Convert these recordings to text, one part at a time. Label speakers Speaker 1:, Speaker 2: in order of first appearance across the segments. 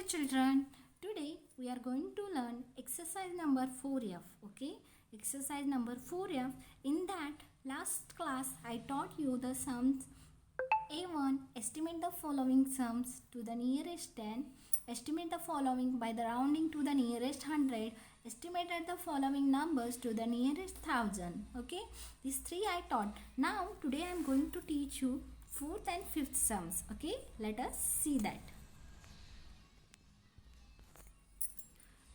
Speaker 1: children, today we are going to learn exercise number 4F. Okay, exercise number 4F. In that last class I taught you the sums. A1, estimate the following sums to the nearest 10, estimate the following by the rounding to the nearest 100, estimated the following numbers to the nearest 1000. Okay, these three I taught. Now today I am going to teach you 4th and 5th sums. Okay, let us see that.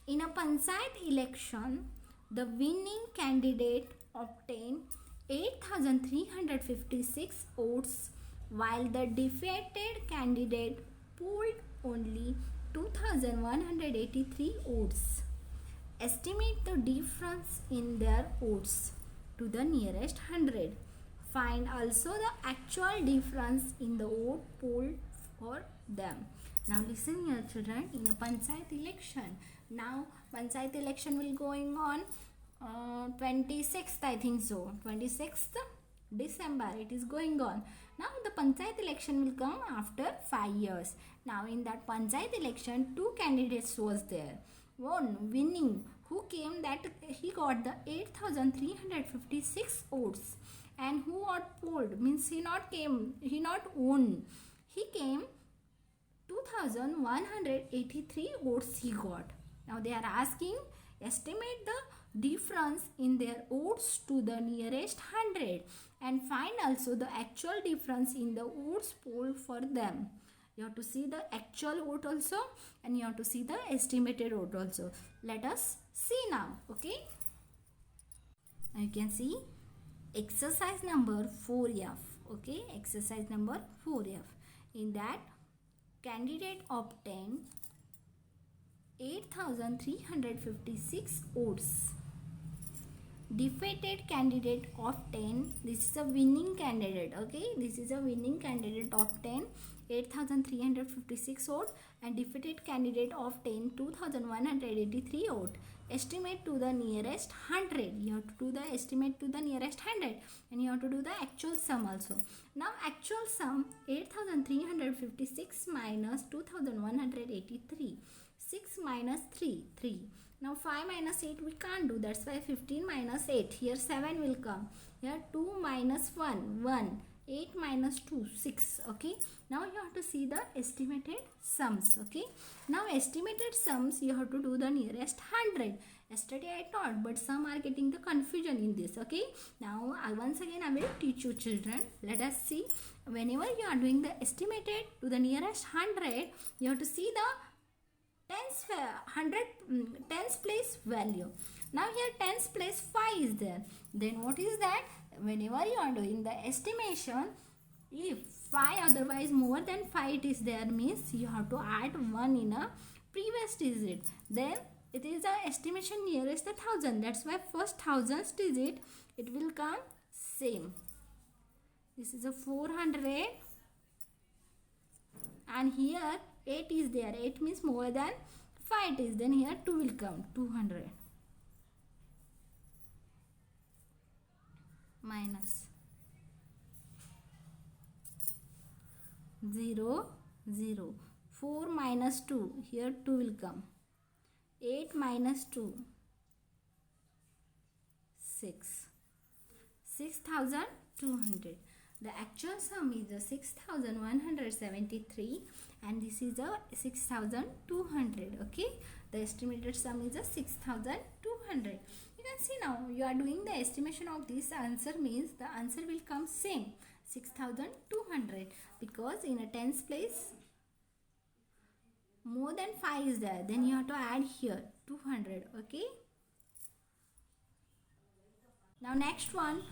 Speaker 1: In a panchayat election, the winning candidate obtained 8,356 votes, while the defeated candidate polled only 2,183 votes. Estimate the difference in their votes to the nearest 100. Find also the actual difference in the vote polled for them. Now listen here children, in a panchayat election. Now panchayat election will going on 26th, I think so. 26th December it is going on. Now the panchayat election will come after 5 years. Now in that panchayat election, two candidates was there. One winning who came that he got the 8,356 votes, and who got polled means he not won. He came 2,183 votes he got. Now they are asking estimate the difference in their votes to the nearest 100 and find also the actual difference in the votes polled for them. You have to see the actual vote also and you have to see the estimated vote also. Let us see now. Okay. Now you can see exercise number 4F. Okay. Exercise number 4F. In that candidate obtained 8,356 votes. Defeated candidate obtained, this is a winning candidate. Okay, this is a winning candidate obtained 8,356 votes, and defeated candidate obtained 2,183 votes. Estimate to the nearest 100. You have to do the estimate to the nearest 100 and you have to do the actual sum also. Now actual sum 8,356 minus 2,183. 6 minus 3, 3. Now 5 minus 8 we can't do. That's why 15 minus 8. Here 7 will come. Here 2 minus 1, 1. 8 minus 2, 6. Okay. Now you have to see the estimated sums. Okay. Now estimated sums you have to do the nearest 100. Yesterday I taught, but some are getting the confusion in this. Okay. Now once again I will teach you children. Let us see. Whenever you are doing the estimated to the nearest 100, you have to see the tens place value. Now here tens place 5 is there. Then what is that? Whenever you are doing the estimation, if 5 otherwise more than 5 it is there, means you have to add 1 in a previous digit. Then it is the estimation nearest the 1000. That's why first 1000th digit it will come same. This is a 400 and here 8 is there. 8 means more than 5 is. Then here 2 will come. 200 minus 0, 0. 4 minus 2. Here 2 will come. 8 minus 2. 6. 6,200. The actual sum is the 6,173 and this is a 6,200. Okay, the estimated sum is a 6,200. You can see now you are doing the estimation of this answer, means the answer will come same 6,200, because in a tens place more than 5 is there. Then you have to add here 200. Okay. Now next one,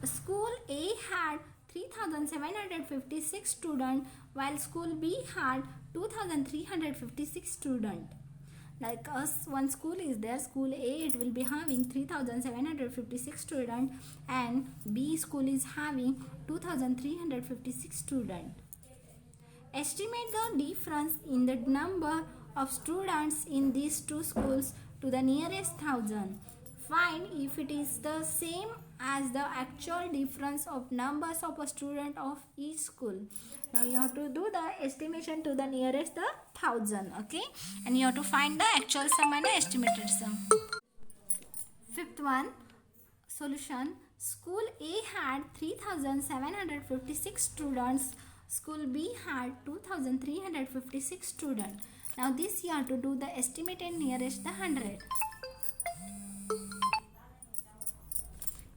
Speaker 1: school A had 3,756 students, while school B had 2,356 students. Like us, one school is there, school A, it will be having 3,756 students and B school is having 2,356 students. Estimate the difference in the number of students in these two schools to the nearest 1000. Find if it is the same as the actual difference of numbers of a student of each school. Now you have to do the estimation to the nearest the 1000. Okay, and you have to find the actual sum and the estimated sum. Fifth one, solution. School A had 3756 students. School B had 2356 students. Now this you have to do the estimated nearest the 100.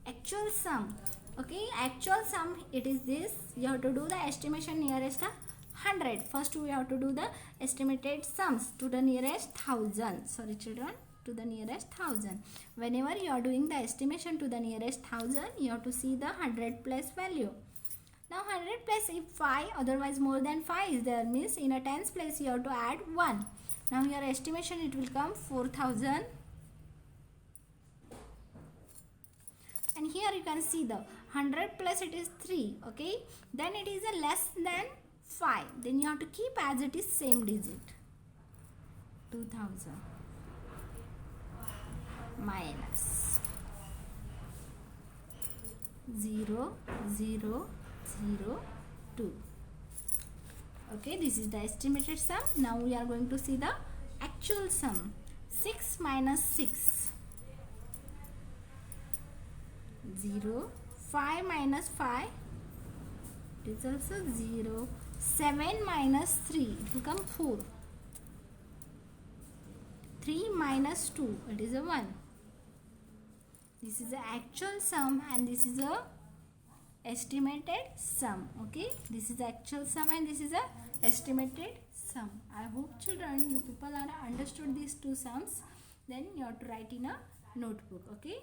Speaker 1: Actual sum. Okay, actual sum, it is this. You have to do the estimation nearest the 100. First we have to do the estimated sums to the nearest 1000. Sorry children, to the nearest 1000. Whenever you are doing the estimation to the nearest 1000, you have to see the 100 plus value. Now 100 plus if 5, otherwise more than 5 is there, means in a tens place you have to add 1. Now your estimation, it will come 4000. And here you can see the 100 plus it is 3. Okay, then it is a less than 5. Then you have to keep as it is same digit. 2000 minus 0 0 0 2. Okay, this is the estimated sum. Now we are going to see the actual sum. 6 minus 6, 0. 5 minus 5, it is also 0. 7 minus 3, it will come 4. 3 minus 2, it is a 1. This is the actual sum and this is a estimated sum. Okay, this is the actual sum and this is a estimated sum. I hope children, you people are understood these two sums. Then you have to write in a notebook. Okay.